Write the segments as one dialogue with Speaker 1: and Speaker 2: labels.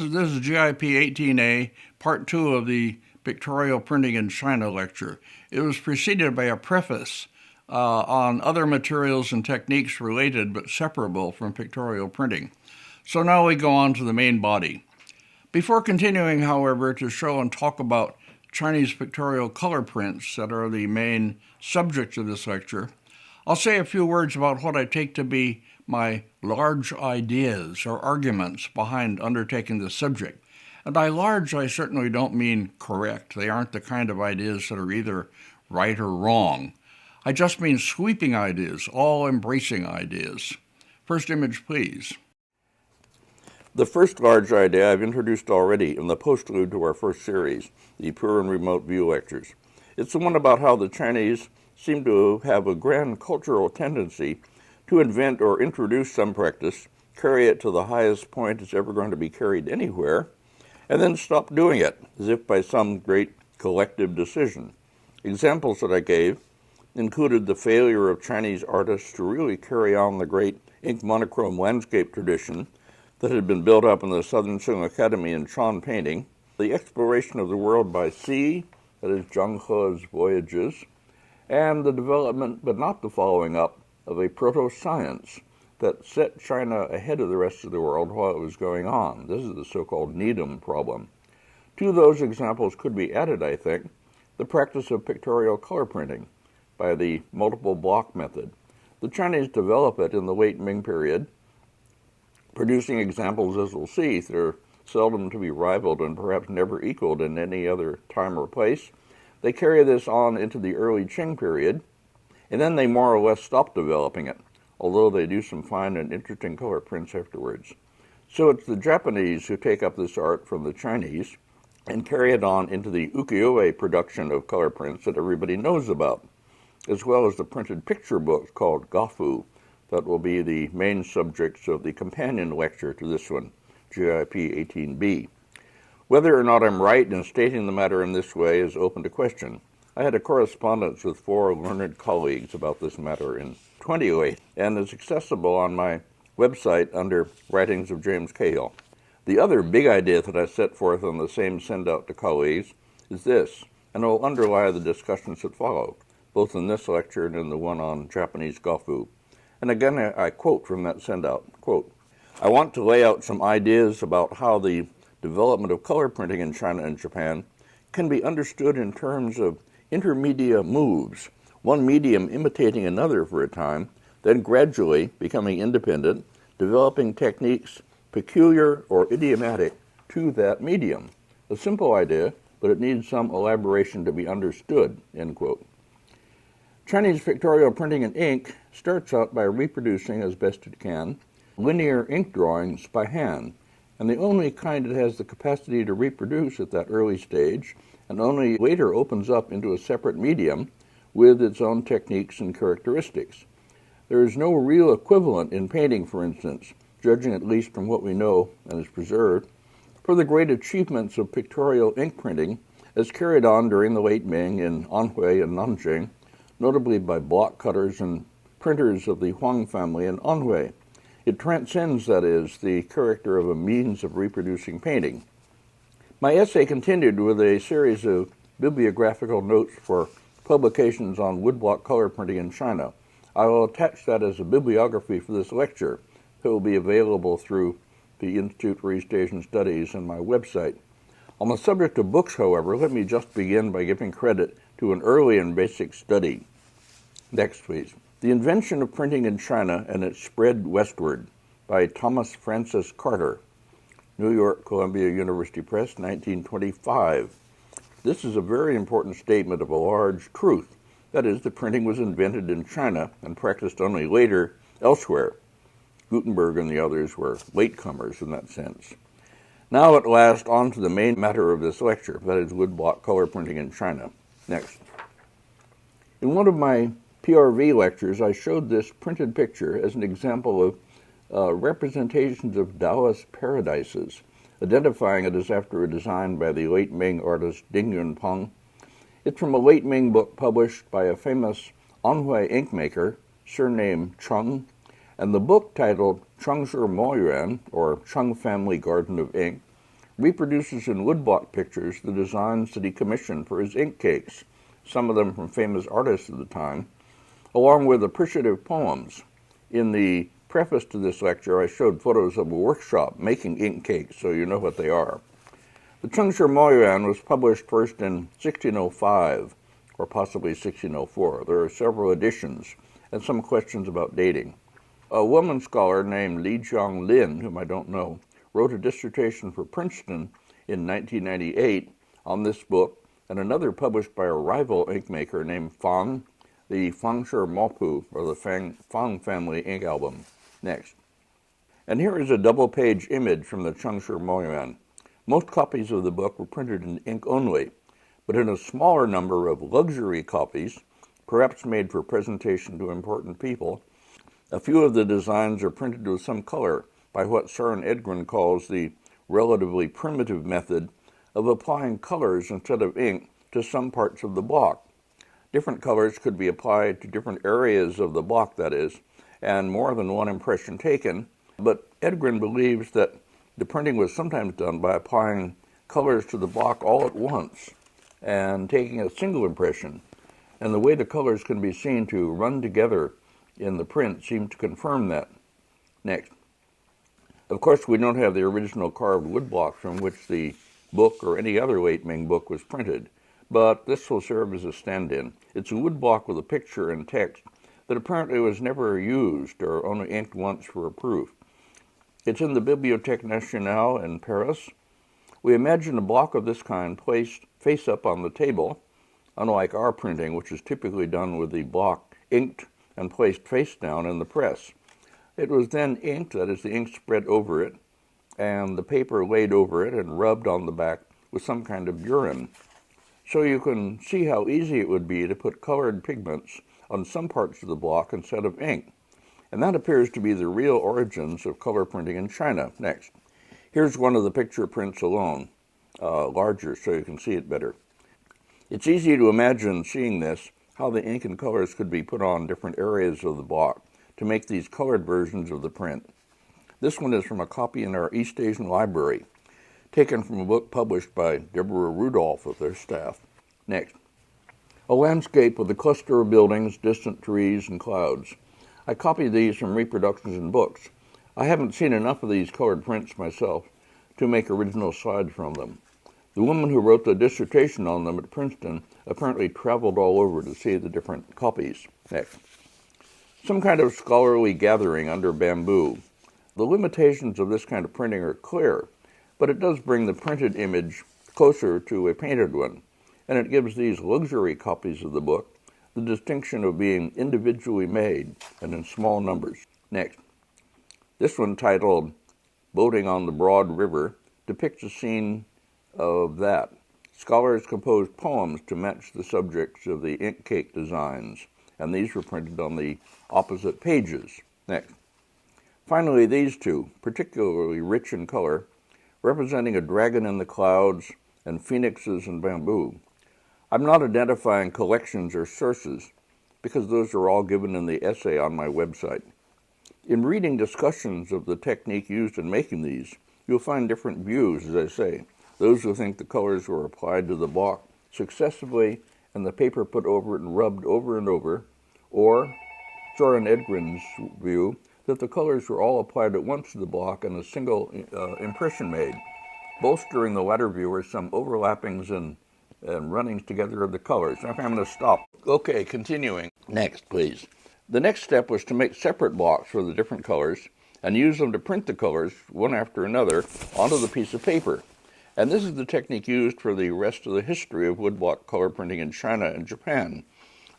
Speaker 1: This is GIP 18A, Part 2 of the Pictorial Printing in China lecture. It was preceded by a preface on other materials and techniques related but separable from pictorial printing. So now we go on to the main body. Before continuing, however, to show and talk about Chinese pictorial color prints that are the main subject of this lecture, I'll say a few words about what I take to be my large ideas or arguments behind undertaking this subject. And by large, I certainly don't mean correct. They aren't the kind of ideas that are either right or wrong. I just mean sweeping ideas, all-embracing ideas. First image, please.
Speaker 2: The first large idea I've introduced already in the postlude to our first series, the Pure and Remote View lectures. It's the one about how the Chinese seem to have a grand cultural tendency to invent or introduce some practice, carry it to the highest point it's ever going to be carried anywhere, and then stop doing it, as if by some great collective decision. Examples that I gave included the failure of Chinese artists to really carry on the great ink monochrome landscape tradition that had been built up in the Southern Sung Academy in Shan painting, the exploration of the world by sea, that is Zhang He's voyages, and the development, but not the following up, of a proto-science that set China ahead of the rest of the world while it was going on. This is the so-called Needham problem. To those examples could be added, I think, the practice of pictorial color printing by the multiple block method. The Chinese develop it in the late Ming period, producing examples, as we'll see, that are seldom to be rivaled and perhaps never equaled in any other time or place. They carry this on into the early Qing period, and then they more or less stop developing it, although they do some fine and interesting color prints afterwards. So it's the Japanese who take up this art from the Chinese and carry it on into the ukiyo-e production of color prints that everybody knows about, as well as the printed picture books called gafu that will be the main subjects of the companion lecture to this one, GIP 18B. Whether or not I'm right in stating the matter in this way is open to question. I had a correspondence with 4 learned colleagues about this matter in 2008, and it's accessible on my website under Writings of James Cahill. The other big idea that I set forth on the same send-out to colleagues is this, and it will underlie the discussions that follow, both in this lecture and in the one on Japanese gafu. And again, I quote from that send-out, quote, "I want to lay out some ideas about how the development of color printing in China and Japan can be understood in terms of intermedia moves, one medium imitating another for a time, then gradually becoming independent, developing techniques peculiar or idiomatic to that medium. A simple idea, but it needs some elaboration to be understood," end quote. Chinese pictorial printing in ink starts out by reproducing, as best it can, linear ink drawings by hand, and the only kind it has the capacity to reproduce at that early stage, and only later opens up into a separate medium with its own techniques and characteristics. There is no real equivalent in painting, for instance, judging at least from what we know and is preserved, for the great achievements of pictorial ink printing as carried on during the late Ming in Anhui and Nanjing, notably by block cutters and printers of the Huang family in Anhui. It transcends, that is, the character of a means of reproducing painting. My essay continued with a series of bibliographical notes for publications on woodblock color printing in China. I will attach that as a bibliography for this lecture that will be available through the Institute for East Asian Studies and my website. On the subject of books, however, let me just begin by giving credit to an early and basic study. Next, please. The Invention of Printing in China and Its Spread Westward by Thomas Francis Carter, New York, Columbia University Press, 1925. This is a very important statement of a large truth. That is, that printing was invented in China and practiced only later elsewhere. Gutenberg and the others were latecomers in that sense. Now at last on to the main matter of this lecture, that is woodblock color printing in China. Next. In one of my PRV lectures, I showed this printed picture as an example of representations of Taoist paradises, identifying it as after a design by the late Ming artist Ding Yunpeng. It's from a late Ming book published by a famous Anhui ink maker, surnamed Cheng, and the book titled Chengshi Moyuan, or Cheng Family Garden of Ink, reproduces in woodblock pictures the designs that he commissioned for his ink cakes, some of them from famous artists of the time, along with appreciative poems. In the preface to this lecture, I showed photos of a workshop making ink cakes, so you know what they are. The Chengshi Moyuan was published first in 1605, or possibly 1604. There are several editions, and some questions about dating. A woman scholar named Li Jianglin, whom I don't know, wrote a dissertation for Princeton in 1998 on this book, and another published by a rival ink maker named Fang, the Fangshi Mopu, or the Fang family ink album. Next. And here is a double-page image from the Chengshi Moyuan. Most copies of the book were printed in ink only, but in a smaller number of luxury copies, perhaps made for presentation to important people, a few of the designs are printed with some color by what Søren Edgren calls the relatively primitive method of applying colors instead of ink to some parts of the block. Different colors could be applied to different areas of the block, that is, and more than one impression taken, but Edgren believes that the printing was sometimes done by applying colors to the block all at once and taking a single impression, and the way the colors can be seen to run together in the print seemed to confirm that. Next. Of course, we don't have the original carved woodblock from which the book or any other late Ming book was printed, but this will serve as a stand-in. It's a woodblock with a picture and text that apparently was never used or only inked once for a proof. It's in the Bibliothèque Nationale in Paris. We imagine a block of this kind placed face up on the table, unlike our printing, which is typically done with the block inked and placed face down in the press. It was then inked, that is, the ink spread over it, and the paper laid over it and rubbed on the back with some kind of urine. So you can see how easy it would be to put colored pigments on some parts of the block instead of ink. And that appears to be the real origins of color printing in China. Next. Here's one of the picture prints alone, larger so you can see it better. It's easy to imagine seeing this, how the ink and colors could be put on different areas of the block to make these colored versions of the print. This one is from a copy in our East Asian library, taken from a book published by Deborah Rudolph with their staff. Next. A landscape with a cluster of buildings, distant trees, and clouds. I copied these from reproductions in books. I haven't seen enough of these colored prints myself to make original slides from them. The woman who wrote the dissertation on them at Princeton apparently traveled all over to see the different copies. Next. Some kind of scholarly gathering under bamboo. The limitations of this kind of printing are clear, but it does bring the printed image closer to a painted one, and it gives these luxury copies of the book the distinction of being individually made and in small numbers. Next. This one, titled Boating on the Broad River, depicts a scene of that. Scholars composed poems to match the subjects of the ink cake designs, and these were printed on the opposite pages. Next. Finally, these two, particularly rich in color, representing a dragon in the clouds and phoenixes in bamboo. I'm not identifying collections or sources, because those are all given in the essay on my website. In reading discussions of the technique used in making these, you'll find different views, as I say. Those who think the colors were applied to the block successively and the paper put over it and rubbed over and over, or Søren Edgren's view that the colors were all applied at once to the block and a single impression made. Bolstering the latter view are some overlappings and runnings together of the colors. I'm going to stop. Okay, continuing. Next, please. The next step was to make separate blocks for the different colors and use them to print the colors, one after another, onto the piece of paper. And this is the technique used for the rest of the history of woodblock color printing in China and Japan.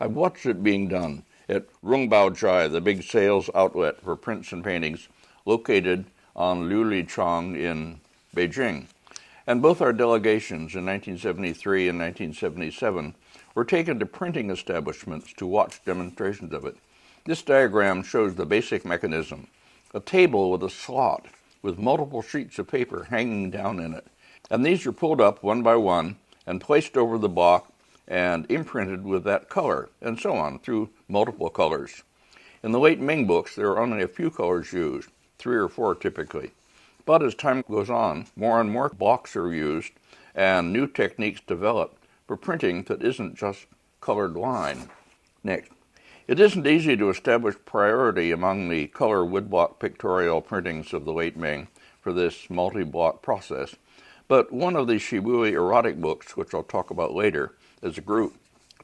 Speaker 2: I've watched it being done at Rongbaochai, the big sales outlet for prints and paintings located on Liulichang in Beijing. And both our delegations in 1973 and 1977 were taken to printing establishments to watch demonstrations of it. This diagram shows the basic mechanism: a table with a slot with multiple sheets of paper hanging down in it. And these are pulled up one by one and placed over the block and imprinted with that color, and so on, through multiple colors. In the late Ming books, there are only a few colors used, 3 or 4 typically. But as time goes on, more and more blocks are used and new techniques developed for printing that isn't just colored line. Next. It isn't easy to establish priority among the color woodblock pictorial printings of the late Ming for this multi-block process, but one of the Shibui erotic books, which I'll talk about later, is a group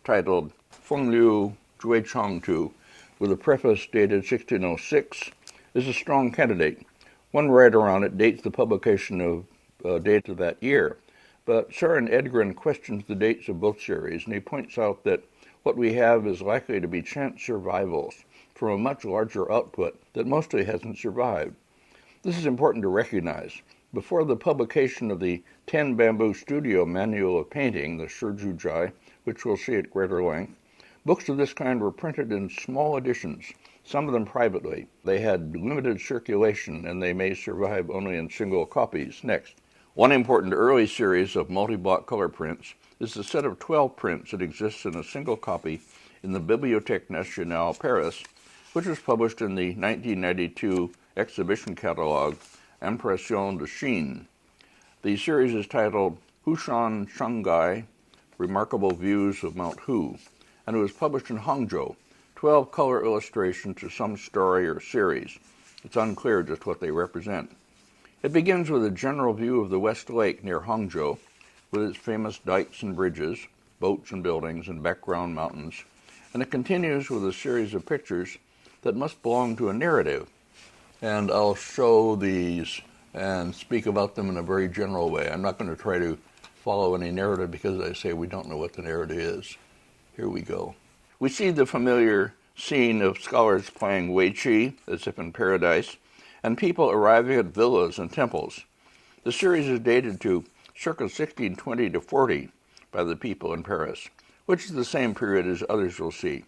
Speaker 2: titled Fengliu Zhuichangtu, with a preface dated 1606, is a strong candidate. One writer on it dates the publication of dates of that year, but Søren Edgren questions the dates of both series, and he points out that what we have is likely to be chance survivals from a much larger output that mostly hasn't survived. This is important to recognize. Before the publication of the 10 Bamboo Studio Manual of Painting, the Shizhujai, which we'll see at greater length, books of this kind were printed in small editions, some of them privately. They had limited circulation, and they may survive only in single copies. Next. One important early series of multi-block color prints is the set of 12 prints that exists in a single copy in the Bibliothèque Nationale, Paris, which was published in the 1992 exhibition catalog, Impression de Chine. The series is titled Hushan Shanghai, Remarkable Views of Mount Hu, and it was published in Hangzhou, 12 color illustrations to some story or series. It's unclear just what they represent. It begins with a general view of the West Lake near Hangzhou, with its famous dikes and bridges, boats and buildings, and background mountains, and it continues with a series of pictures that must belong to a narrative. And I'll show these and speak about them in a very general way. I'm not going to try to follow any narrative because I say we don't know what the narrative is. Here we go. We see the familiar scene of scholars playing Wei Qi, as if in paradise, and people arriving at villas and temples. The series is dated to circa 1620 to 40 by the people in Paris, which is the same period as others will see.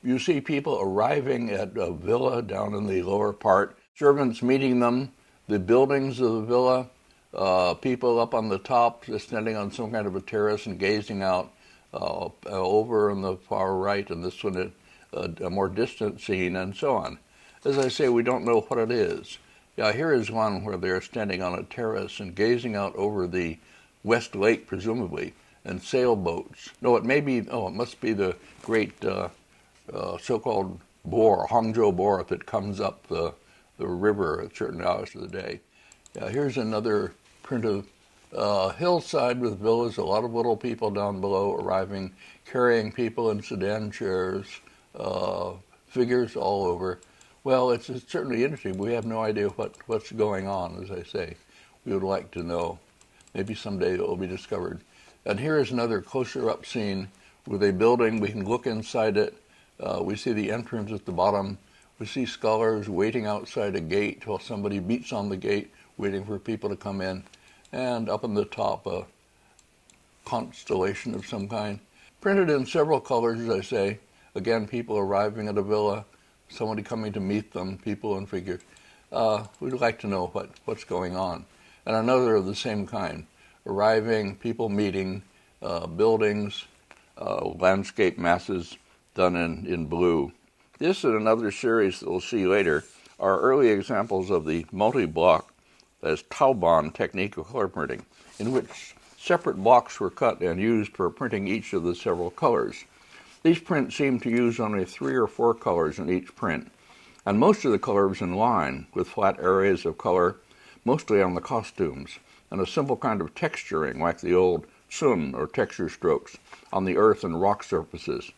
Speaker 2: You see people arriving at a villa down in the lower part, servants meeting them, the buildings of the villa, people up on the top standing on some kind of a terrace and gazing out over on the far right, and this one a more distant scene, and so on. As I say, we don't know what it is. Yeah, here is one where they're standing on a terrace and gazing out over the West Lake, presumably, and sailboats. No, it must be the great so-called bore, Hangzhou bore, that comes up the river at certain hours of the day. Yeah, here's another print of hillside with villas, a lot of little people down below arriving, carrying people in sedan chairs, figures all over. Well, it's certainly interesting. We have no idea what's going on, as I say. We would like to know. Maybe someday it will be discovered. And here is another closer-up scene with a building. We can look inside it. We see the entrance at the bottom. We see scholars waiting outside a gate while somebody beats on the gate, waiting for people to come in. And up on the top, a constellation of some kind. Printed in several colors, as I say. Again, people arriving at a villa, somebody coming to meet them, people and figures. We'd like to know what's going on. And another of the same kind, arriving, people meeting, buildings, landscape masses done in blue. This and another series that we'll see later are early examples of the multi-block, as Taoban technique of color printing, in which separate blocks were cut and used for printing each of the several colors. These prints seem to use only 3 or 4 colors in each print, and most of the colors in line, with flat areas of color, mostly on the costumes, and a simple kind of texturing, like the old sun or texture strokes, on the earth and rock surfaces.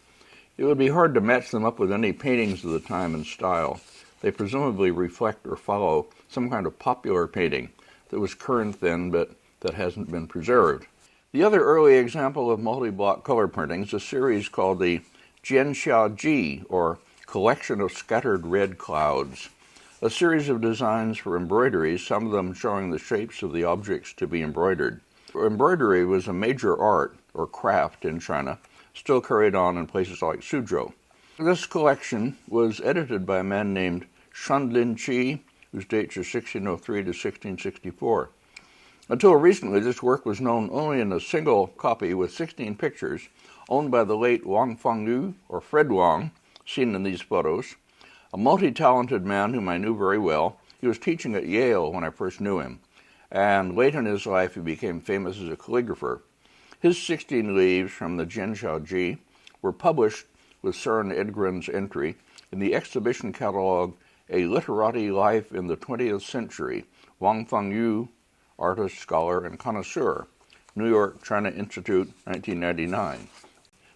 Speaker 2: It would be hard to match them up with any paintings of the time and style. They presumably reflect or follow some kind of popular painting that was current then, but that hasn't been preserved. The other early example of multi-block color printing is a series called the Jianxiaji, or Collection of Scattered Red Clouds, a series of designs for embroideries, some of them showing the shapes of the objects to be embroidered. Embroidery was a major art, or craft, in China, still carried on in places like Suzhou. This collection was edited by a man named Shanlin Qi, whose dates are 1603 to 1664. Until recently, this work was known only in a single copy with 16 pictures, owned by the late Wang Fengyu, or Fred Wang, seen in these photos, a multi-talented man whom I knew very well. He was teaching at Yale when I first knew him, and late in his life he became famous as a calligrapher. His 16 leaves from the Jinshaoji were published with Søren Edgren's entry in the exhibition catalog A Literati Life in the 20th Century, Wang Fengyu, Artist, Scholar, and Connoisseur, New York, China Institute, 1999.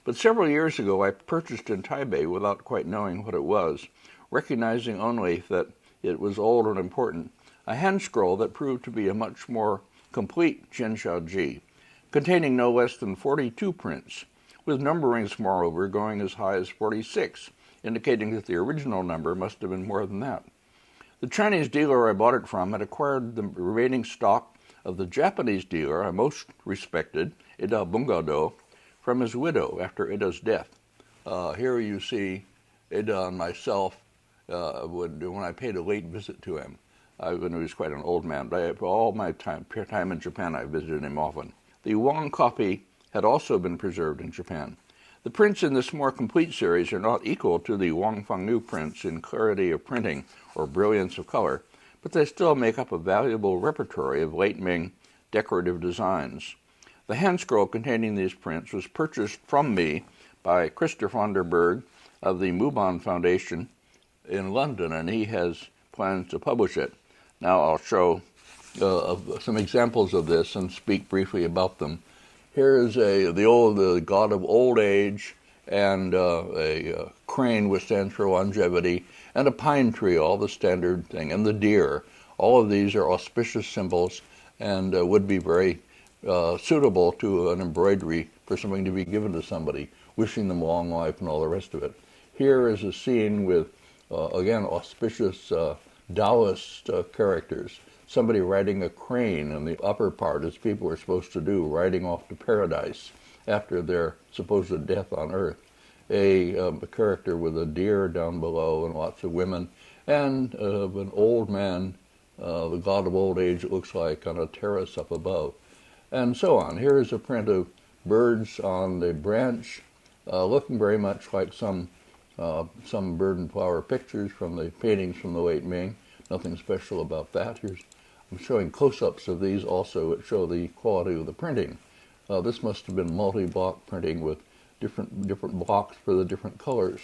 Speaker 2: But several years ago I purchased in Taipei without quite knowing what it was, recognizing only that it was old and important, a hand scroll that proved to be a much more complete Jinshaoji, containing no less than 42 prints, with numberings moreover going as high as 46, indicating that the original number must have been more than that. The Chinese dealer I bought it from had acquired the remaining stock of the Japanese dealer I most respected, Ida Bungado, from his widow after Ida's death. Here you see Ida and myself when I paid a late visit to him, when he was quite an old man. But all my time in Japan, I visited him often. The Wang copy had also been preserved in Japan. The prints in this more complete series are not equal to the Wang Fengyu prints in clarity of printing or brilliance of color, but they still make up a valuable repertory of late Ming decorative designs. The hand scroll containing these prints was purchased from me by Christopher van der Berg of the Mubon Foundation in London, and he has plans to publish it. Now I'll show some examples of this and speak briefly about them. Here is the god of old age, and a crane, which stands for longevity, and a pine tree, all the standard thing, and the deer. All of these are auspicious symbols and would be very suitable to an embroidery for something to be given to somebody, wishing them long life and all the rest of it. Here is a scene with, again, auspicious Taoist characters. Somebody riding a crane in the upper part, as people are supposed to do, riding off to paradise after their supposed death on earth. A character with a deer down below and lots of women, and an old man, the god of old age, it looks like, on a terrace up above, and so on. Here is a print of birds on the branch, looking very much like some bird and flower pictures from the paintings from the late Ming. Nothing special about that. I'm showing close-ups of these also that show the quality of the printing. This must have been multi-block printing with different blocks for the different colors.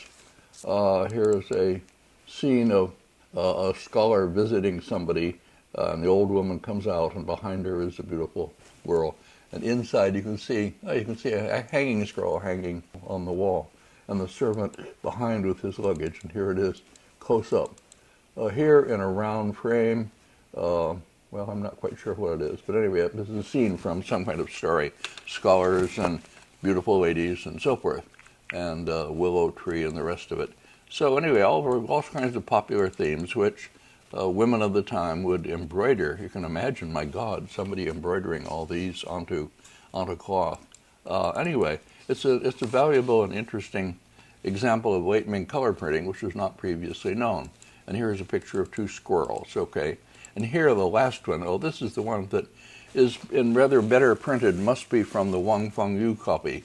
Speaker 2: Here is a scene of a scholar visiting somebody, and the old woman comes out, and behind her is a beautiful girl. And inside you can see a hanging scroll hanging on the wall, and the servant behind with his luggage. And here it is, close up. Here in a round frame. Well, I'm not quite sure what it is, but anyway, this is a scene from some kind of story. Scholars and beautiful ladies and so forth, and willow tree and the rest of it. So anyway, all kinds of popular themes which women of the time would embroider. You can imagine, my God, somebody embroidering all these onto cloth. Anyway, it's a valuable and interesting example of late Ming color printing, which was not previously known. And here is a picture of two squirrels, okay? And here, the last one, this is the one that is in rather better printed, must be from the Wang Fengyu copy.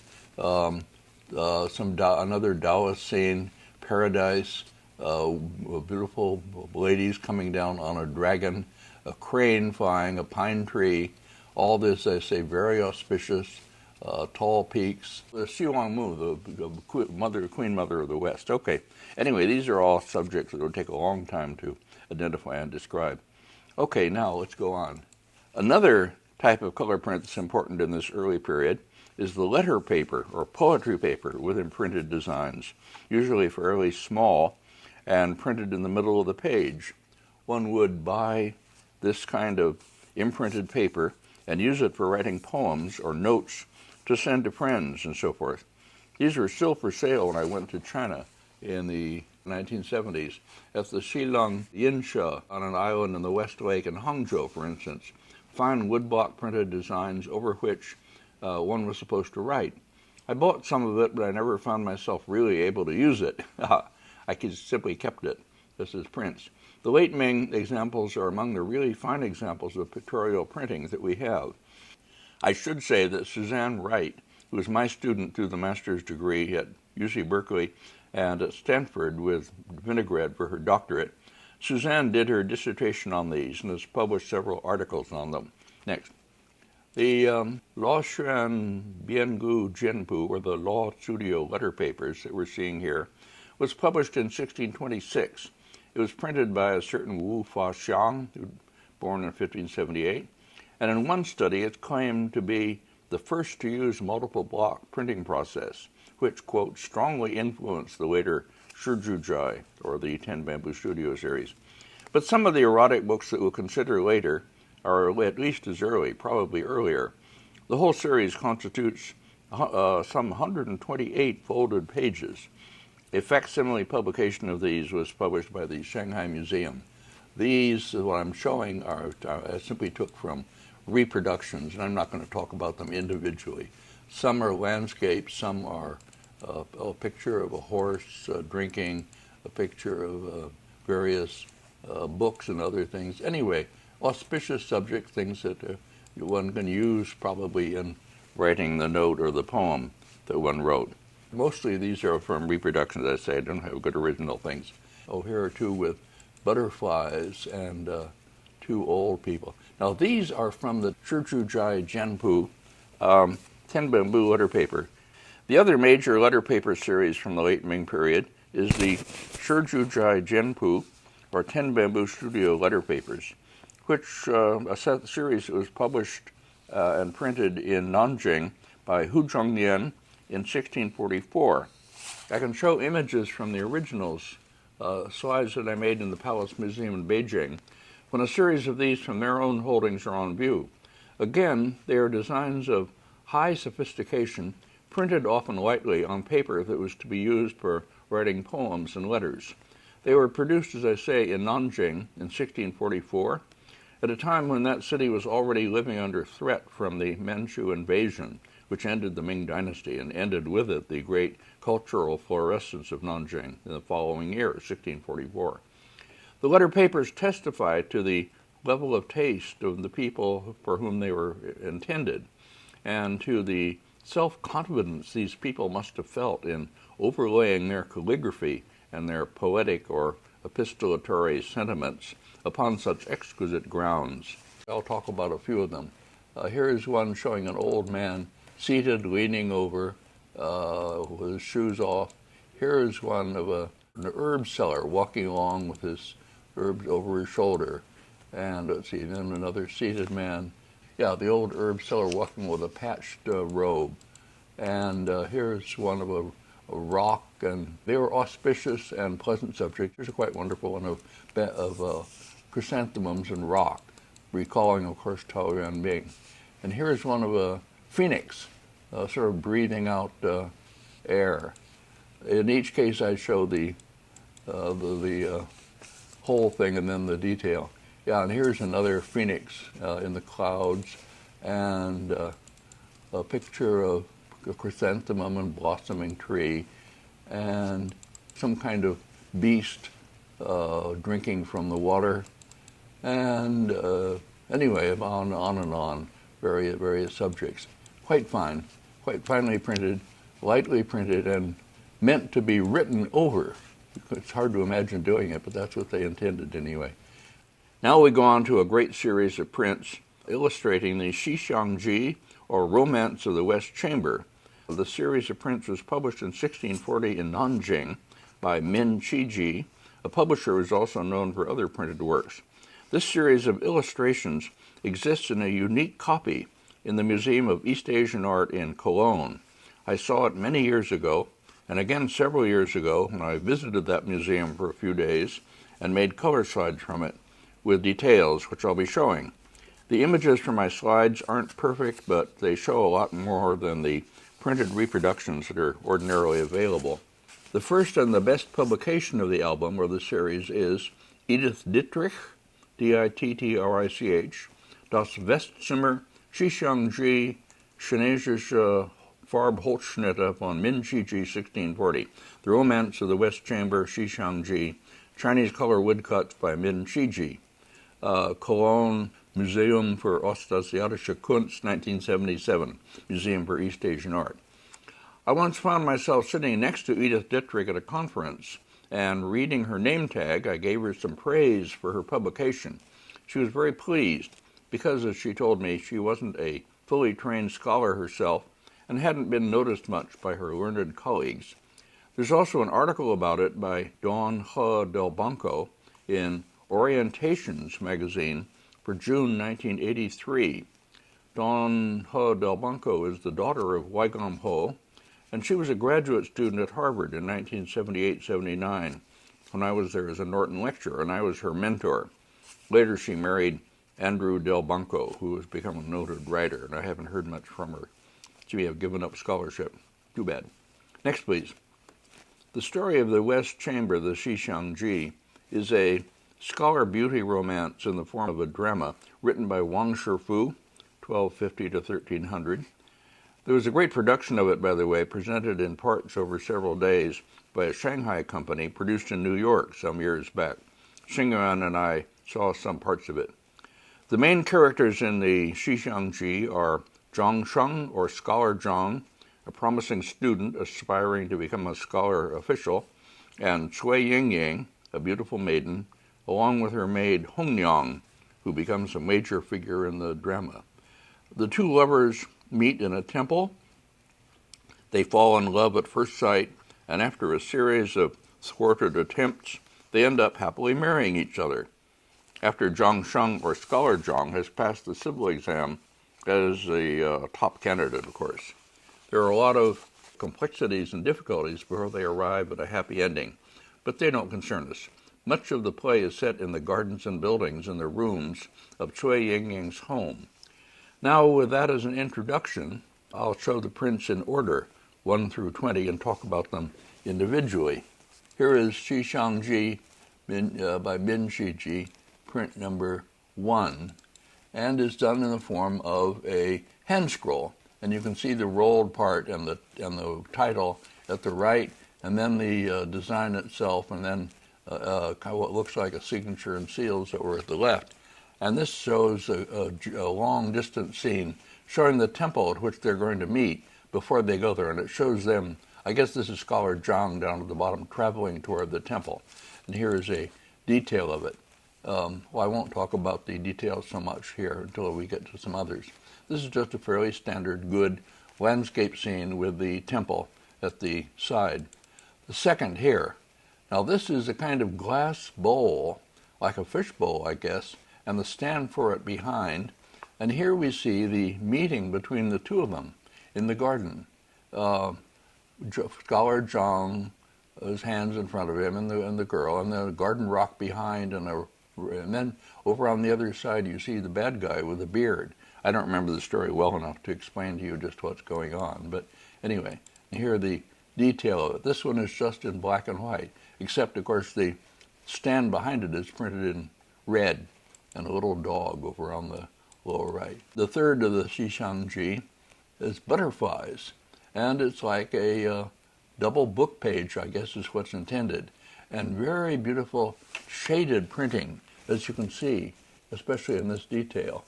Speaker 2: Another Taoist scene, paradise, beautiful ladies coming down on a dragon, a crane flying, a pine tree. All this, I say, very auspicious, tall peaks. The Xiwangmu, the Queen Mother of the West. Okay, anyway, these are all subjects that would take a long time to identify and describe. Okay, now let's go on. Another type of color print that's important in this early period is the letter paper or poetry paper with imprinted designs, usually fairly small and printed in the middle of the page. One would buy this kind of imprinted paper and use it for writing poems or notes to send to friends and so forth. These were still for sale when I went to China in the 1970s, at the Shillong Yinsha on an island in the West Lake in Hangzhou, for instance, fine woodblock printed designs over which one was supposed to write. I bought some of it, but I never found myself really able to use it. I simply kept it. This is prints. The late Ming examples are among the really fine examples of pictorial printing that we have. I should say that Suzanne Wright, who was my student through the master's degree at UC Berkeley, and at Stanford with Vinograd for her doctorate, Suzanne did her dissertation on these and has published several articles on them. Next. The Luo Xuan Biangu Jianpu, or the Law Studio letter papers that we're seeing here, was published in 1626. It was printed by a certain Wu Faxiang, born in 1578, and in one study it's claimed to be the first to use multiple block printing process, which, quote, strongly influenced the later Shizhuzhai, or the Ten Bamboo Studio series. But some of the erotic books that we'll consider later are at least as early, probably earlier. The whole series constitutes some 128 folded pages. A facsimile publication of these was published by the Shanghai Museum. These, what I'm showing, I simply took from reproductions, and I'm not going to talk about them individually. Some are landscapes, some are a picture of a horse drinking, a picture of various books and other things. Anyway, auspicious subject, things that one can use probably in writing the note or the poem that one wrote. Mostly these are from reproductions, I say. I don't have good original things. Oh, here are two with butterflies and two old people. Now, these are from the Shizhuzhai Jianpu, 10 Bamboo letter paper. The other major letter paper series from the late Ming period is the Shizhuzhai Jianpu, or 10 Bamboo Studio letter papers, which a series that was published and printed in Nanjing by Hu Zhongnian in 1644. I can show images from the originals, slides that I made in the Palace Museum in Beijing, when a series of these from their own holdings are on view. Again, they are designs of high sophistication, printed often lightly on paper that was to be used for writing poems and letters. They were produced, as I say, in Nanjing in 1644, at a time when that city was already living under threat from the Manchu invasion, which ended the Ming Dynasty and ended with it the great cultural florescence of Nanjing in the following year, 1644. The letter papers testify to the level of taste of the people for whom they were intended, and to the self-confidence these people must have felt in overlaying their calligraphy and their poetic or epistolatory sentiments upon such exquisite grounds. I'll talk about a few of them. Here is one showing an old man seated, leaning over, with his shoes off. Here is one of an herb seller walking along with his herbs over his shoulder. And let's see, then another seated man. Yeah, the old herb seller walking with a patched robe. And here's one of a rock, and they were auspicious and pleasant subjects. Here's a quite wonderful one of chrysanthemums and rock, recalling, of course, Tao Yuan Ming. And here's one of a phoenix, sort of breathing out air. In each case, I show the whole thing and then the detail. Yeah, and here's another phoenix in the clouds, and a picture of a chrysanthemum and blossoming tree, and some kind of beast drinking from the water, and anyway, on and on, various subjects. Quite fine, quite finely printed, lightly printed, and meant to be written over. It's hard to imagine doing it, but that's what they intended anyway. Now we go on to a great series of prints illustrating the Xixiangji, or Romance of the West Chamber. The series of prints was published in 1640 in Nanjing by Min Qiji, a publisher who is also known for other printed works. This series of illustrations exists in a unique copy in the Museum of East Asian Art in Cologne. I saw it many years ago, and again several years ago when I visited that museum for a few days and made color slides from it with details, which I'll be showing. The images from my slides aren't perfect, but they show a lot more than the printed reproductions that are ordinarily available. The first and the best publication of the album or the series is Edith Dittrich, Dittrich, Das Westzimmer, Xixiangji, Chinesische Farbholzschnitte von Min Qiji, 1640. The Romance of the West Chamber, Xixiangji, Chinese Color Woodcuts by Min Qiji. Cologne Museum für Ostasiatische Kunst, 1977, Museum for East Asian Art. I once found myself sitting next to Edith Dittrich at a conference, and reading her name tag, I gave her some praise for her publication. She was very pleased because, as she told me, she wasn't a fully trained scholar herself and hadn't been noticed much by her learned colleagues. There's also an article about it by Dawn He Del Banco in Orientations magazine for June 1983. Dawn He Del Banco is the daughter of Weigam He, and she was a graduate student at Harvard in 1978-79 when I was there as a Norton lecturer, and I was her mentor. Later she married Andrew Del Banco, who has become a noted writer, and I haven't heard much from her. She may have given up scholarship. Too bad. Next, please. The story of the West Chamber of the Xishangji is a scholar beauty romance in the form of a drama written by Wang Shifu, 1250 to 1300. There was a great production of it, by the way, presented in parts over several days by a Shanghai company, produced in New York some years back. Xingyuan and I saw some parts of it. The main characters in the Xishangji are Zhang Sheng, or Scholar Zhang, a promising student aspiring to become a scholar official, and Cui Yingying, a beautiful maiden, along with her maid Hongyang, who becomes a major figure in the drama. The two lovers meet in a temple. They fall in love at first sight, and after a series of thwarted attempts, they end up happily marrying each other. After Zhang Sheng, or Scholar Zhang, has passed the civil exam as the top candidate, of course. There are a lot of complexities and difficulties before they arrive at a happy ending, but they don't concern us. Much of the play is set in the gardens and buildings and the rooms of Cui Yingying's home. Now, with that as an introduction, I'll show the prints in order, 1 through 20, and talk about them individually. Here is Xishangji by Bin Shiji, print number 1, and is done in the form of a hand scroll. And you can see the rolled part and the title at the right, and then the design itself, and then kind of what looks like a signature and seals that were at the left. And this shows a long-distance scene showing the temple at which they're going to meet before they go there. And it shows them, I guess this is Scholar Zhang down at the bottom, traveling toward the temple. And here is a detail of it. Well, I won't talk about the details so much here until we get to some others. This is just a fairly standard, good landscape scene with the temple at the side. The second here. Now this is a kind of glass bowl, like a fish bowl, I guess, and the stand for it behind. And here we see the meeting between the two of them in the garden. Scholar Zhang, his hands in front of him, and the girl, and the garden rock behind, and then over on the other side you see the bad guy with a beard. I don't remember the story well enough to explain to you just what's going on, but anyway, here are the detail of it. This one is just in black and white, except, of course, the stand behind it is printed in red, and a little dog over on the lower right. The third of the Xishangji is butterflies, and it's like a double book page, I guess is what's intended, and very beautiful shaded printing, as you can see, especially in this detail,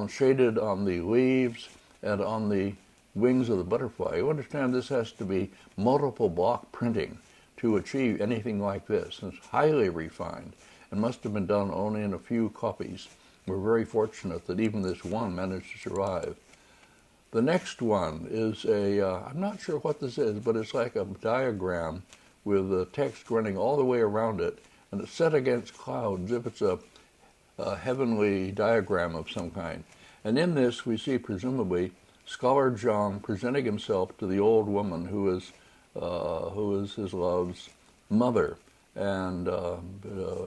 Speaker 2: shaded on the leaves and on the wings of the butterfly. You understand this has to be multiple block printing to achieve anything like this. It's highly refined and must have been done only in a few copies. We're very fortunate that even this one managed to survive. The next one is I'm not sure what this is, but it's like a diagram with the text running all the way around it, and it's set against clouds, if it's a heavenly diagram of some kind. And in this we see presumably Scholar Zhang presenting himself to the old woman who is his love's mother, and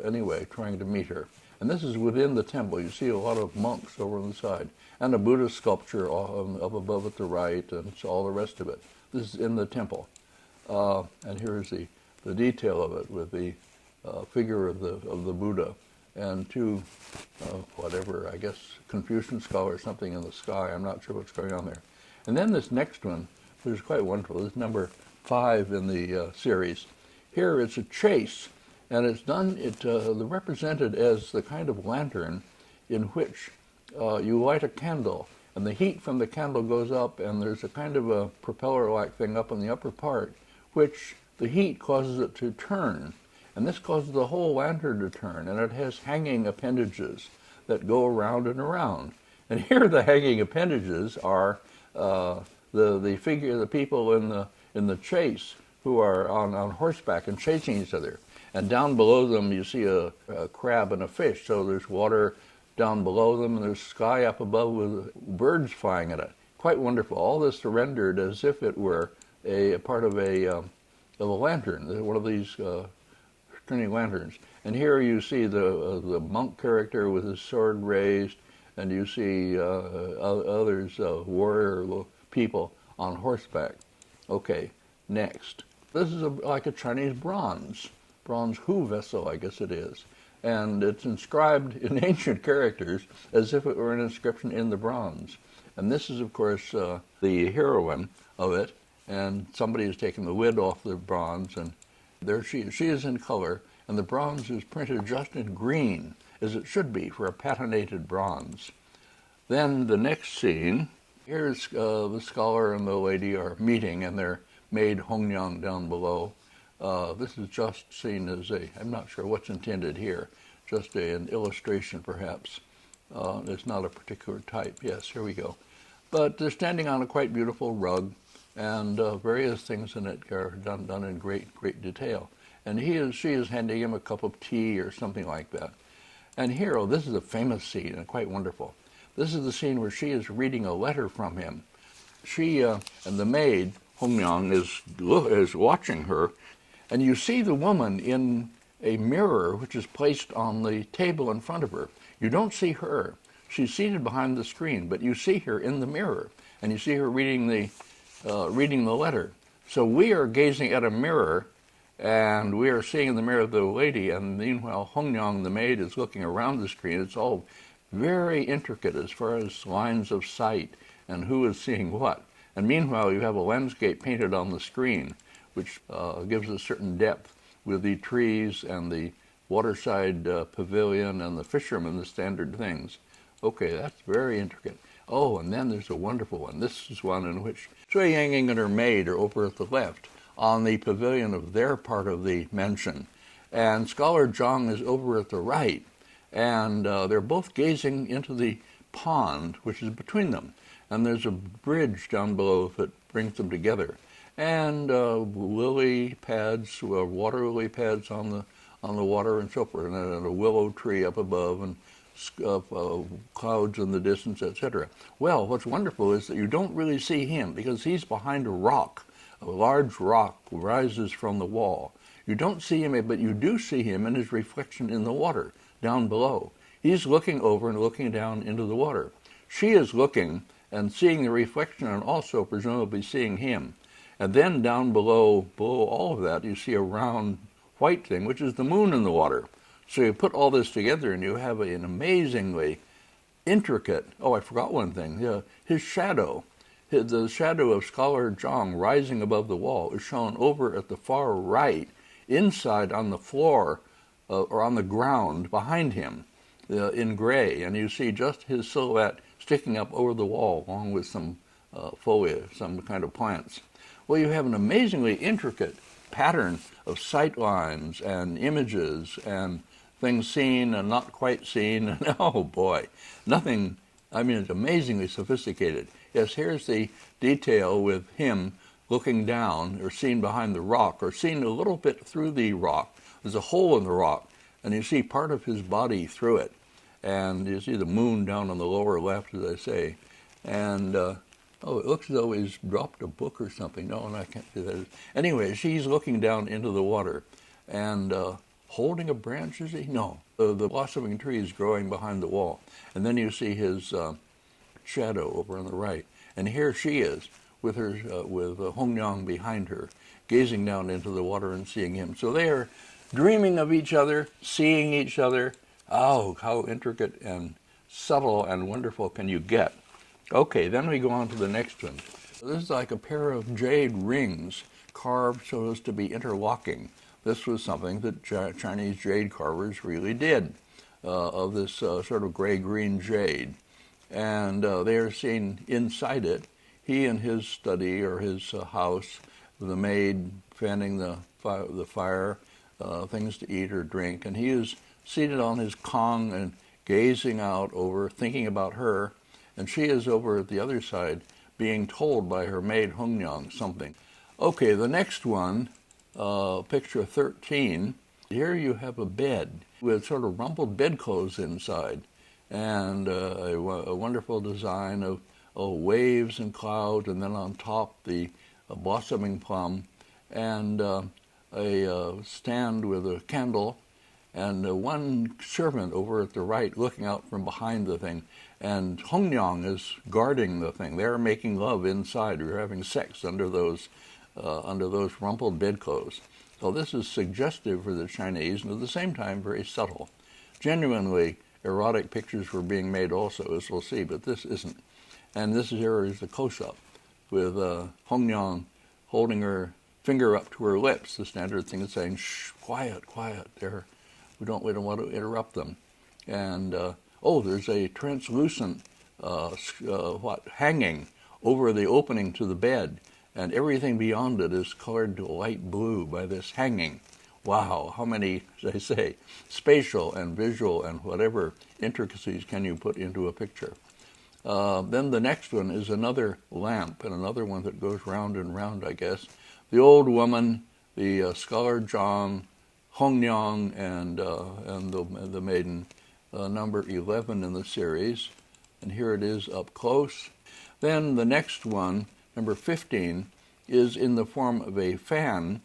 Speaker 2: anyway, trying to meet her. And this is within the temple. You see a lot of monks over on the side, and a Buddha sculpture up above at the right, and all the rest of it. This is in the temple. And here's the detail of it with the figure of the Buddha and two, whatever, I guess, Confucian scholars, something in the sky. I'm not sure what's going on there. And then this next one, which is quite wonderful, this is number 5 in the series. Here it's a chase, and it's done, represented as the kind of lantern in which you light a candle, and the heat from the candle goes up, and there's a kind of a propeller-like thing up in the upper part, which the heat causes it to turn.
Speaker 1: And this causes the whole lantern to turn, and it has hanging appendages that go around and around. And here the hanging appendages are the people in the chase who are on horseback and chasing each other. And down below them you see a crab and a fish. So there's water down below them, and there's sky up above with birds flying at it. Quite wonderful. All this rendered as if it were a part of a lantern, one of these turning lanterns. And here you see the monk character with his sword raised, and you see others, warrior people on horseback. Okay, next. This is like a Chinese bronze Hu vessel, I guess it is. And it's inscribed in ancient characters as if it were an inscription in the bronze. And this is, of course, the heroine of it, and somebody has taken the lid off the bronze, and there she is in color, and the bronze is printed just in green, as it should be for a patinated bronze. Then the next scene, here's the scholar and the lady are meeting, and their maid Hongyang down below. This is just seen as I'm not sure what's intended here, just an illustration perhaps. It's not a particular type. Yes, here we go. But they're standing on a quite beautiful rug, and various things in it are done in great detail. And she is handing him a cup of tea or something like that. And here, this is a famous scene and quite wonderful. This is the scene where she is reading a letter from him. She and the maid, Hongyang, is watching her, and you see the woman in a mirror which is placed on the table in front of her. You don't see her. She's seated behind the screen, but you see her in the mirror, and you see her reading the letter. So we are gazing at a mirror, and we are seeing in the mirror the lady, and meanwhile Hongyang, the maid, is looking around the screen. It's all very intricate as far as lines of sight and who is seeing what. And meanwhile you have a landscape painted on the screen, which gives a certain depth with the trees and the waterside pavilion and the fishermen, the standard things. Okay, that's very intricate. Oh, and then there's a wonderful one. This is one in which Sui Yangying and her maid are over at the left on the pavilion of their part of the mansion. And Scholar Zhang is over at the right. And they're both gazing into the pond, which is between them. And there's a bridge down below that brings them together. And lily pads, water lily pads on the water and so forth, and a willow tree up above, and clouds in the distance, etc. Well, what's wonderful is that you don't really see him because he's behind a rock. A large rock rises from the wall. You don't see him, but you do see him in his reflection in the water down below. He's looking over and looking down into the water. She is looking and seeing the reflection and also presumably seeing him. And then down below all of that, you see a round white thing, which is the moon in the water. So you put all this together and you have an amazingly intricate, I forgot one thing, his shadow. The shadow of Scholar Zhang rising above the wall is shown over at the far right, inside on the floor or on the ground behind him in gray. And you see just his silhouette sticking up over the wall along with some foliage, some kind of plants. Well, you have an amazingly intricate pattern of sight lines and images and things seen and not quite seen. And oh boy, nothing, it's amazingly sophisticated. Yes, here's the detail with him looking down or seen behind the rock or seen a little bit through the rock. There's a hole in the rock and you see part of his body through it. And you see the moon down on the lower left, as I say. And it looks as though he's dropped a book or something. No, and I can't do that. Anyway, she's looking down into the water and holding a branch, is he? No, the blossoming tree is growing behind the wall. And then you see his shadow over on the right. And here she is with her with Hongyang behind her, gazing down into the water and seeing him. So they are dreaming of each other, seeing each other. Oh, how intricate and subtle and wonderful can you get? Okay, then we go on to the next one. This is like a pair of jade rings carved so as to be interlocking. This was something that Chinese jade carvers really did, of this sort of gray-green jade. And they are seen inside it, he in his study or his house, the maid fanning the fire, things to eat or drink, and he is seated on his kong and gazing out over, thinking about her, and she is over at the other side being told by her maid Hongyang something. Okay, the next one, picture 13, here you have a bed with sort of rumpled bedclothes inside, and a wonderful design of waves and clouds, and then on top the blossoming plum, and a stand with a candle, and one servant over at the right looking out from behind the thing. And Hongyang is guarding the thing. They're making love inside. We're having sex under those rumpled bedclothes. So this is suggestive for the Chinese, and at the same time very subtle. Genuinely erotic pictures were being made also, as we'll see, but this isn't. And here is the close-up with Hongyang holding her finger up to her lips, the standard thing is saying, shh, quiet, quiet, there. We don't want to interrupt them. And, there's a translucent hanging over the opening to the bed, and everything beyond it is colored to light blue by this hanging. Wow, how many, as I say, spatial and visual and whatever intricacies can you put into a picture? Then the next one is another lamp, and another one that goes round and round, I guess. The old woman, the scholar Zhang, Hongyang, and the maiden, number 11 in the series. And here it is up close. Then the next one, number 15, is in the form of a fan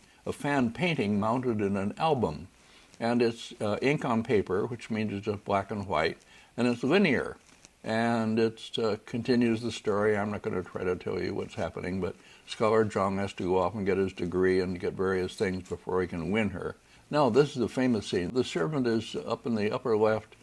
Speaker 1: painting mounted in an album. And it's ink on paper, which means it's just black and white, and it's linear. And it continues the story. I'm not going to try to tell you what's happening, but Scholar Zhang has to go off and get his degree and get various things before he can win her. Now, this is the famous scene. The servant is up in the upper left.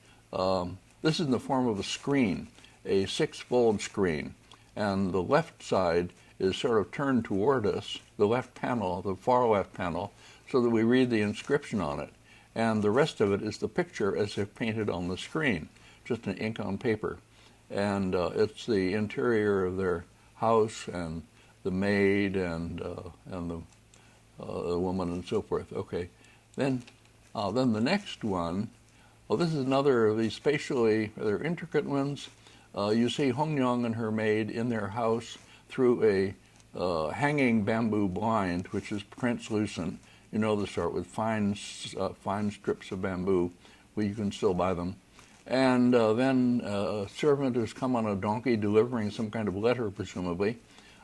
Speaker 1: This is in the form of a screen, a 6-fold screen. And the left side is sort of turned toward us, the left panel, the far left panel, so that we read the inscription on it. And the rest of it is the picture as if painted on the screen, just an ink on paper. And it's the interior of their house and the maid and the woman and so forth. Okay, then the next one. This is another of these spatially rather intricate ones. You see Hongyang and her maid in their house through a hanging bamboo blind, which is translucent. You know the sort with fine strips of bamboo. Well, you can still buy them. And then a servant has come on a donkey delivering some kind of letter, presumably,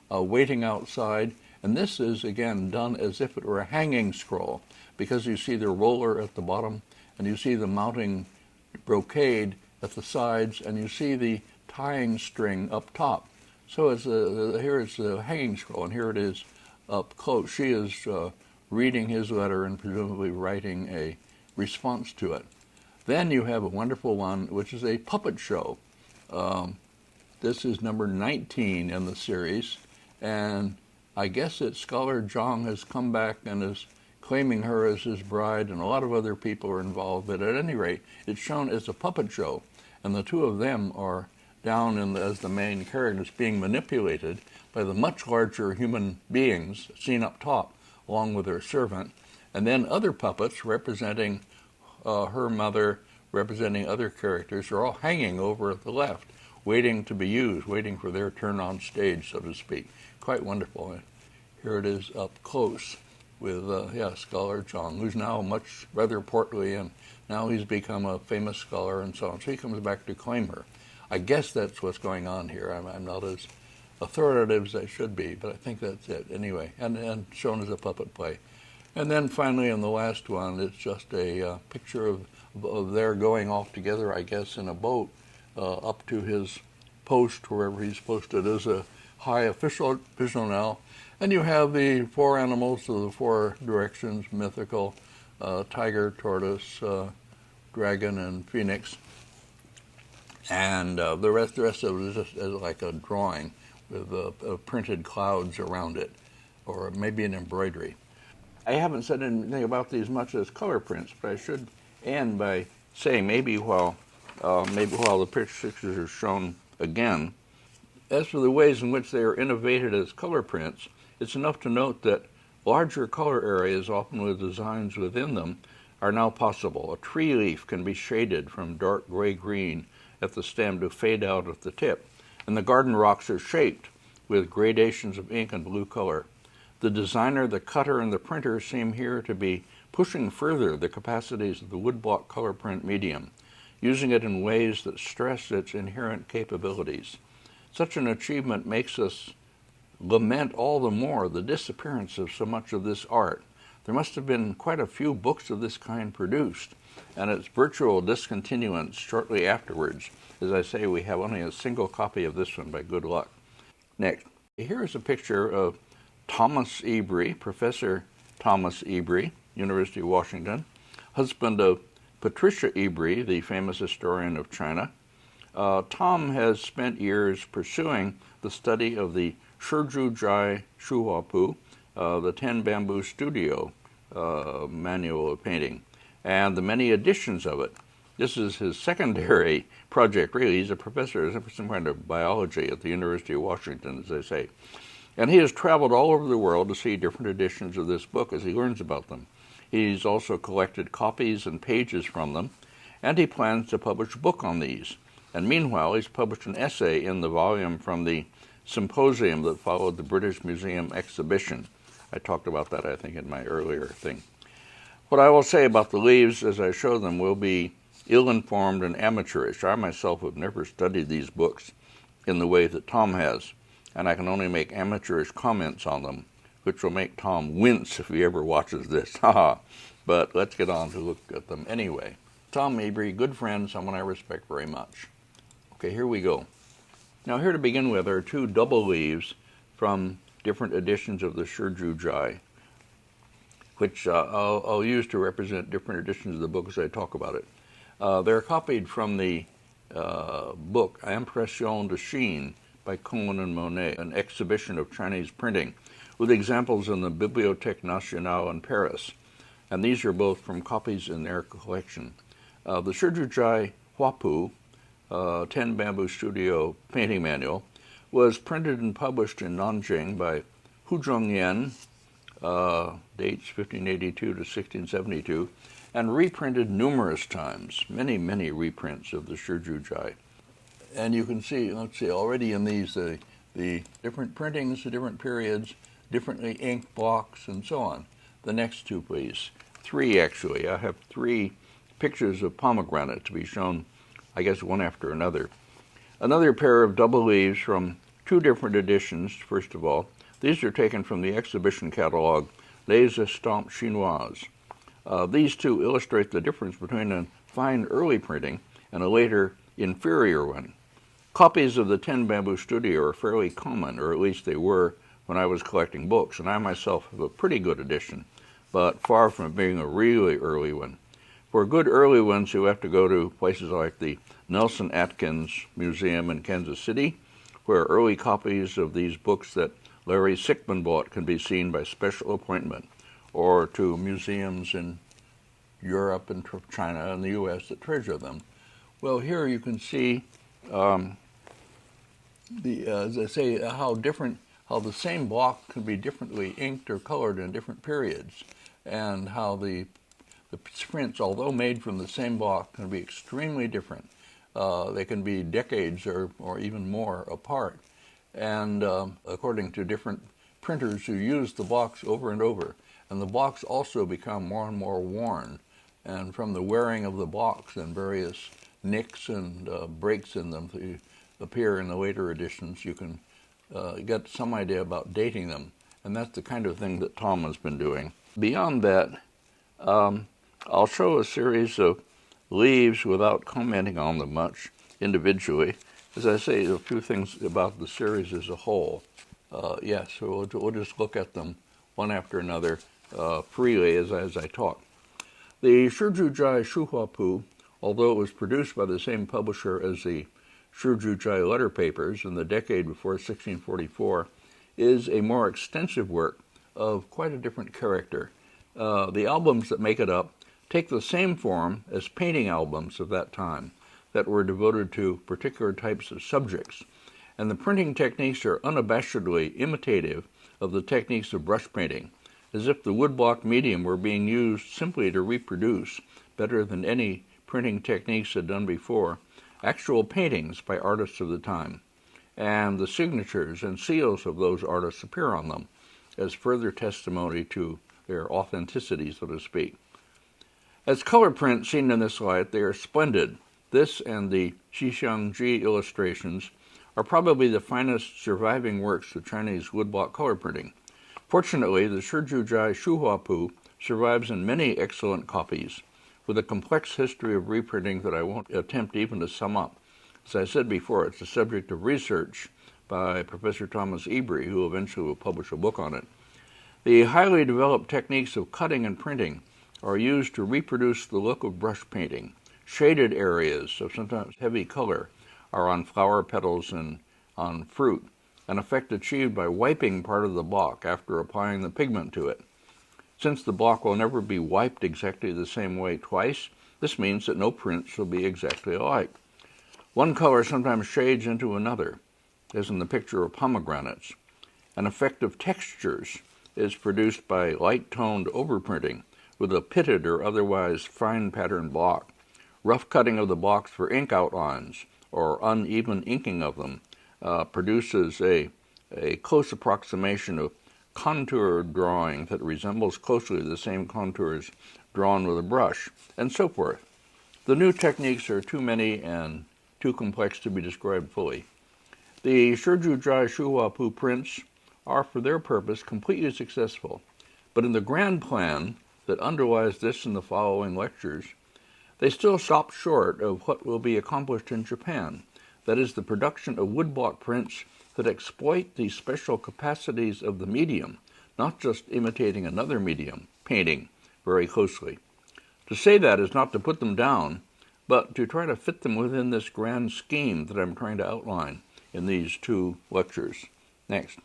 Speaker 1: waiting outside. And this is, again, done as if it were a hanging scroll, because you see the roller at the bottom, and you see the mounting brocade at the sides, and you see the tying string up top. So here is the hanging scroll, and here it is up close. She is reading his letter and presumably writing a response to it. Then you have a wonderful one, which is a puppet show. This is number 19 in the series, and I guess that Scholar Zhang has come back and is claiming her as his bride, and a lot of other people are involved, but at any rate, it's shown as a puppet show, and the two of them are down as the main characters being manipulated by the much larger human beings seen up top, along with their servant, and then other puppets representing her mother, representing other characters, are all hanging over at the left, waiting to be used, waiting for their turn on stage, so to speak. Quite wonderful. Here it is up close with Scholar Zhang, who's now much rather portly, and now he's become a famous scholar and so on. So he comes back to claim her. I guess that's what's going on here. I'm not as authoritative as I should be, but I think that's it anyway, and shown as a puppet play. And then finally, in the last one, it's just a picture of their going off together, I guess, in a boat up to his post, wherever he's posted as a high official now. And you have the four animals of the four directions, mythical, tiger, tortoise, dragon, and phoenix. And the rest of it is just like a drawing with printed clouds around it, or maybe an embroidery. I haven't said anything about these much as color prints, but I should end by saying maybe while the pictures are shown again, as for the ways in which they are innovated as color prints, it's enough to note that
Speaker 2: Larger color areas, often with designs within them, are now possible. A tree leaf can be shaded from dark gray-green at the stem to fade out at the tip, and the garden rocks are shaped with gradations of ink and blue color. The designer, the cutter, and the printer seem here to be pushing further the capacities of the woodblock color print medium, using it in ways that stress its inherent capabilities. Such an achievement makes us lament all the more the disappearance of so much of this art. There must have been quite a few books of this kind produced, and its virtual discontinuance shortly afterwards. As I say, we have only a single copy of this one by good luck. Next, here is a picture of Thomas Ebrey, Professor Thomas Ebrey, University of Washington, husband of Patricia Ebrey, the famous historian of China. Tom has spent years pursuing the study of the Shizhujai Shuhuapu, the 10 bamboo studio manual of painting, and the many editions of it. This is his secondary project, really. He's a professor of some kind of biology at the University of Washington, as they say. And he has traveled all over the world to see different editions of this book as he learns about them. He's also collected copies and pages from them, and he plans to publish a book on these. And meanwhile, he's published an essay in the volume from the symposium that followed the British Museum exhibition. I talked about that, I think, in my earlier thing. What I will say about the leaves as I show them will be ill-informed and amateurish. I myself have never studied these books in the way that Tom has, and I can only make amateurish comments on them, which will make Tom wince if he ever watches this. But let's get on to look at them anyway. Tom Ebrey, good friend, someone I respect very much. Okay, here we go. Now here to begin with are two double leaves from different editions of the Shizhujai, which I'll use to represent different editions of the book as I talk about it. They're copied from the book Impression de Chine by Cohen and Monet, an exhibition of Chinese printing, with examples in the Bibliothèque Nationale in Paris. And these are both from copies in their collection. The Shizhujai Huapu 10 Bamboo Studio Painting Manual was printed and published in Nanjing by Hu Zhongyan, dates 1582 to 1672, and reprinted numerous times, many reprints of the Shizhujai. And you can see, let's see, already in these, the different printings, the different periods, differently inked blocks, and so on. The next two, please. Three, actually. I have three pictures of pomegranate to be shown, I guess, one after another. Another pair of double leaves from two different editions, first of all. These are taken from the exhibition catalog, Les Estampes Chinoises. These two illustrate the difference between a fine early printing and a later inferior one. Copies of the 10 Bamboo Studio are fairly common, or at least they were when I was collecting books, and I myself have a pretty good edition, but far from being a really early one. For good early ones, you have to go to places like the Nelson Atkins Museum in Kansas City, where early copies of these books that Larry Sickman bought can be seen by special appointment, or to museums in Europe and China and the U.S. that treasure them. Well, here you can see, as I say, how the same block can be differently inked or colored in different periods, and how the prints, although made from the same block, can be extremely different. They can be decades or even more apart, and according to different printers who use the blocks over and over. And the blocks also become more and more worn, and from the wearing of the blocks and various nicks and breaks in them that appear in the later editions, you can get some idea about dating them. And that's the kind of thing that Tom has been doing. Beyond that, I'll show a series of leaves without commenting on them much individually. As I say, a few things about the series as a whole. Yes, so we'll just look at them one after another freely as I talk. The Shizhujai Shuhuapu, although it was produced by the same publisher as the Shizhujai letter papers in the decade before 1644, is a more extensive work of quite a different character. The albums that make it up take the same form as painting albums of that time that were devoted to particular types of subjects, and the printing techniques are unabashedly imitative of the techniques of brush painting, as if the woodblock medium were being used simply to reproduce, better than any printing techniques had done before, actual paintings by artists of the time, and the signatures and seals of those artists appear on them as further testimony to their authenticity, so to speak. As color prints seen in this light, they are splendid. This and the Xixiangji illustrations are probably the finest surviving works of Chinese woodblock color printing. Fortunately, the Shizhuzhai Shuhuapu survives in many excellent copies, with a complex history of reprinting that I won't attempt even to sum up. As I said before, it's the subject of research by Professor Thomas Ebry, who eventually will publish a book on it. The highly developed techniques of cutting and printing are used to reproduce the look of brush painting. Shaded areas of sometimes heavy color are on flower petals and on fruit, an effect achieved by wiping part of the block after applying the pigment to it. Since the block will never be wiped exactly the same way twice, this means that no prints will be exactly alike. One color sometimes shades into another, as in the picture of pomegranates. An effect of textures is produced by light-toned overprinting with a pitted or otherwise fine pattern block. Rough cutting of the blocks for ink outlines or uneven inking of them produces a close approximation of contour drawing that resembles closely the same contours drawn with a brush, and so forth. The new techniques are too many and too complex to be described fully. The Shizhuzhai Shuhuapu prints are, for their purpose, completely successful, but in the grand plan that underlies this and the following lectures, they still stop short of what will be accomplished in Japan, that is, the production of woodblock prints that exploit the special capacities of the medium, not just imitating another medium, painting, very closely. To say that is not to put them down, but to try to fit them within this grand scheme that I'm trying to outline in these two lectures. Next.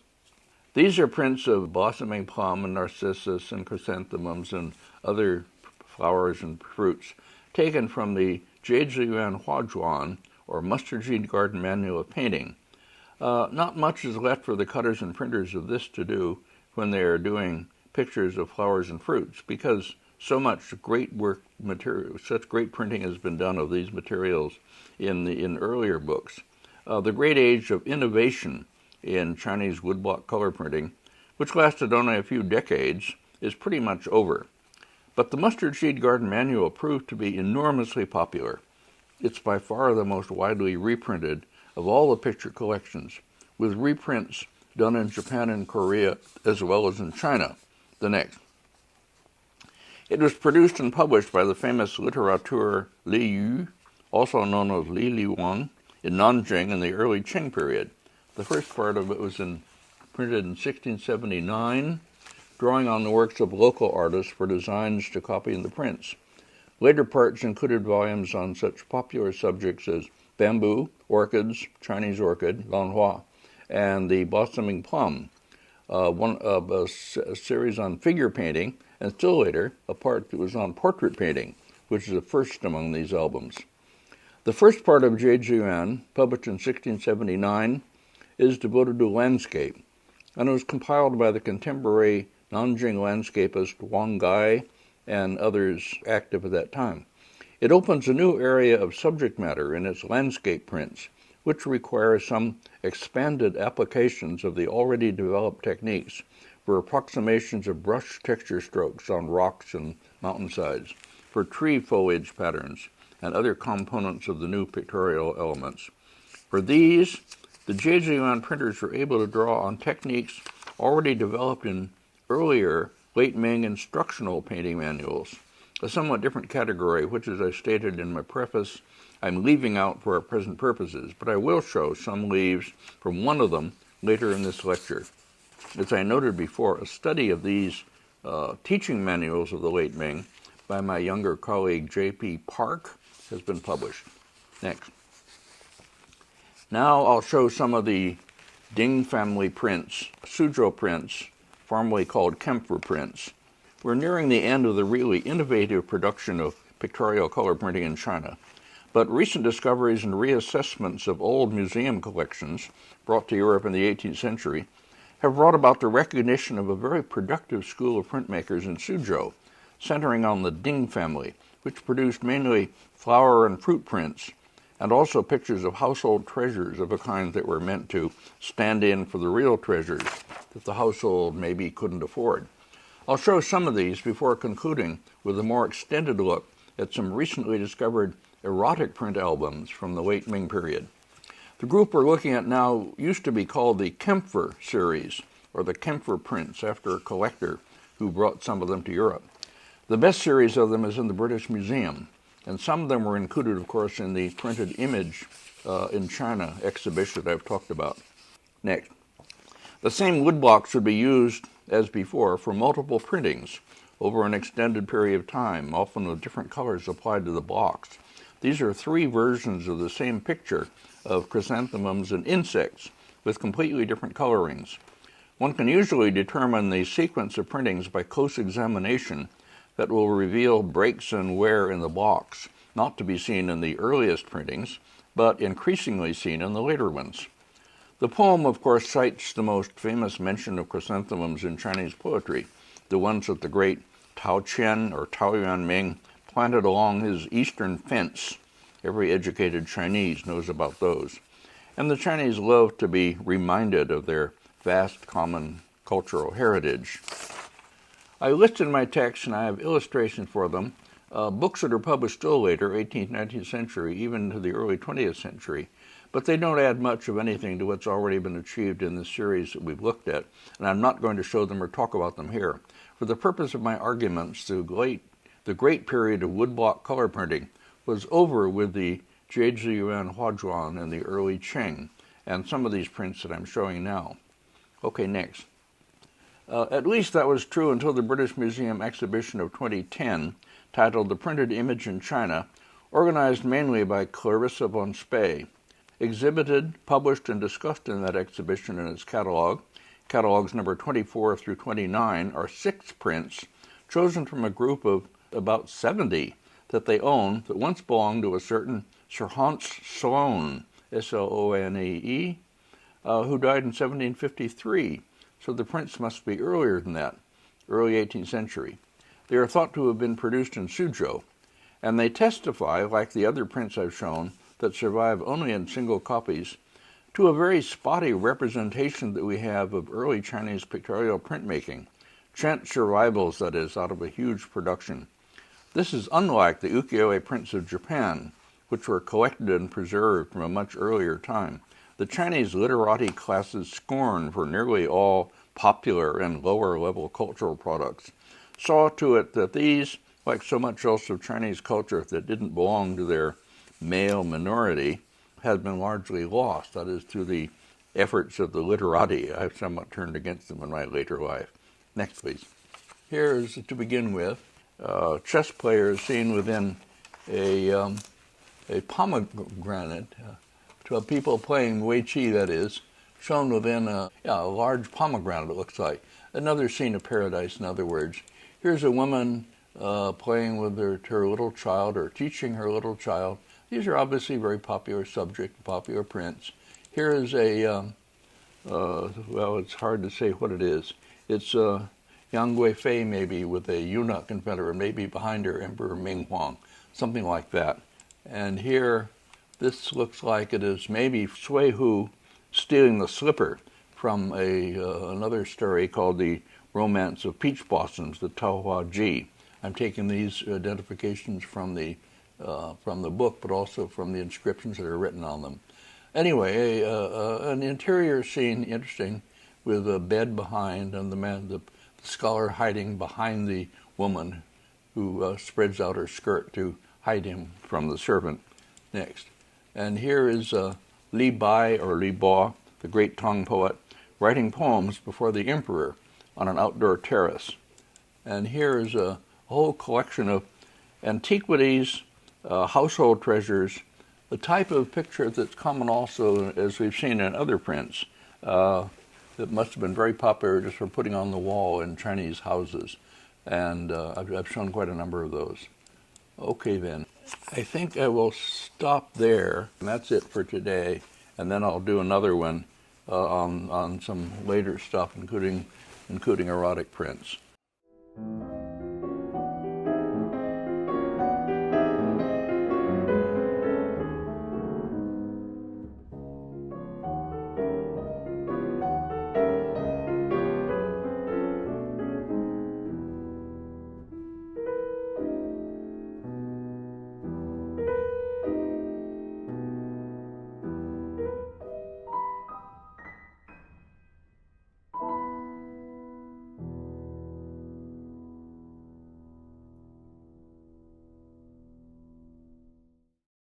Speaker 2: These are prints of blossoming plum and narcissus and chrysanthemums and other flowers and fruits taken from the Zhejiuan Huazhuan, or Mustard Seed Garden Manual of Painting. Not much is left for the cutters and printers of this to do when they are doing pictures of flowers and fruits, because so much great work material, such great printing has been done of these materials in earlier books. The great age of innovation in Chinese woodblock color printing, which lasted only a few decades, is pretty much over. But the Mustard Seed Garden Manual proved to be enormously popular. It's by far the most widely reprinted of all the picture collections, with reprints done in Japan and Korea as well as in China. The next. It was produced and published by the famous litterateur Li Yu, also known as Li Liwang, in Nanjing in the early Qing period. The first part of it was printed in 1679, drawing on the works of local artists for designs to copy in the prints. Later parts included volumes on such popular subjects as bamboo, orchids, Chinese orchid, lanhua, and the blossoming plum, a series on figure painting, and still later, a part that was on portrait painting, which is the first among these albums. The first part of Zhejiuan, published in 1679, is devoted to landscape, and it was compiled by the contemporary Nanjing landscapist Wang Gai and others active at that time. It opens a new area of subject matter in its landscape prints, which require some expanded applications of the already developed techniques for approximations of brush texture strokes on rocks and mountainsides, for tree foliage patterns, and other components of the new pictorial elements. For these, the Zhejiuan printers were able to draw on techniques already developed in earlier late Ming instructional painting manuals, a somewhat different category, which, as I stated in my preface, I'm leaving out for our present purposes, but I will show some leaves from one of them later in this lecture. As I noted before, a study of these teaching manuals of the late Ming by my younger colleague J.P. Park has been published. Next. Now I'll show some of the Ding family prints, Suzhou prints, formerly called Kempfer prints. We're nearing the end of the really innovative production of pictorial color printing in China, but recent discoveries and reassessments of old museum collections brought to Europe in the 18th century have brought about the recognition of a very productive school of printmakers in Suzhou, centering on the Ding family, which produced mainly flower and fruit prints, and also pictures of household treasures of a kind that were meant to stand in for the real treasures that the household maybe couldn't afford. I'll show some of these before concluding with a more extended look at some recently discovered erotic print albums from the late Ming period. The group we're looking at now used to be called the Kempfer series, or the Kempfer prints, after a collector who brought some of them to Europe. The best series of them is in the British Museum, and some of them were included, of course, in the printed image in China exhibition that I've talked about. Next. The same woodblocks would be used, as before, for multiple printings over an extended period of time, often with different colors applied to the blocks. These are 3 versions of the same picture of chrysanthemums and insects with completely different colorings. One can usually determine the sequence of printings by close examination that will reveal breaks and wear in the blocks, not to be seen in the earliest printings, but increasingly seen in the later ones. The poem, of course, cites the most famous mention of chrysanthemums in Chinese poetry, the ones that the great Tao Qian or Tao Yuanming planted along his eastern fence. Every educated Chinese knows about those. And the Chinese love to be reminded of their vast common cultural heritage. I listed in my text, and I have illustrations for them, books that are published still later, 18th, 19th century, even to the early 20th century, but they don't add much of anything to what's already been achieved in the series that we've looked at, and I'm not going to show them or talk about them here. For the purpose of my arguments, the great period of woodblock color printing was over with the Jiezhiyuan Huazhuan and the early Qing, and some of these prints that I'm showing now. Okay, next. At least that was true until the British Museum exhibition of 2010, titled The Printed Image in China, organized mainly by Clarissa von Spee. Exhibited, published, and discussed in that exhibition and its catalog, catalogs number 24 through 29, are 6 prints chosen from a group of about 70 that they own that once belonged to a certain Sir Hans Sloane, S-L-O-N-E-E, who died in 1753. So the prints must be earlier than that, early 18th century. They are thought to have been produced in Suzhou, and they testify, like the other prints I've shown, that survive only in single copies, to a very spotty representation that we have of early Chinese pictorial printmaking, chance survivals, that is, out of a huge production. This is unlike the ukiyo-e prints of Japan, which were collected and preserved from a much earlier time. The Chinese literati class's scorn for nearly all popular and lower-level cultural products saw to it that these, like so much else of Chinese culture that didn't belong to their male minority, had been largely lost, that is, through the efforts of the literati. I've somewhat turned against them in my later life. Next, please. Here's, to begin with, chess players seen within a pomegranate, to people playing Wei Qi, that is, shown within a large pomegranate, it looks like. Another scene of paradise, in other words. Here's a woman playing with her little child, or teaching her little child. These are obviously very popular subject, popular prints. Here is a, well, it's hard to say what it is. It's Yang Guifei, maybe, with a eunuch in front of her, maybe behind her Emperor Ming Huang, something like that. And here, this looks like it is maybe Sui Hu stealing the slipper from another story called The Romance of Peach Blossoms, the Tao Hua Ji. I'm taking these identifications from the book, but also from the inscriptions that are written on them. Anyway, an interior scene, interesting, with a bed behind, and the scholar hiding behind the woman who spreads out her skirt to hide him from the servant. Next. And here is Li Bai, or Li Bo, the great Tang poet, writing poems before the emperor on an outdoor terrace. And here is a whole collection of antiquities, household treasures, the type of picture that's common also, as we've seen in other prints, that must have been very popular just for putting on the wall in Chinese houses. And I've shown quite a number of those. Okay, then. I think I will stop there, and that's it for today. And then I'll do another one
Speaker 1: on some later stuff, including erotic prints.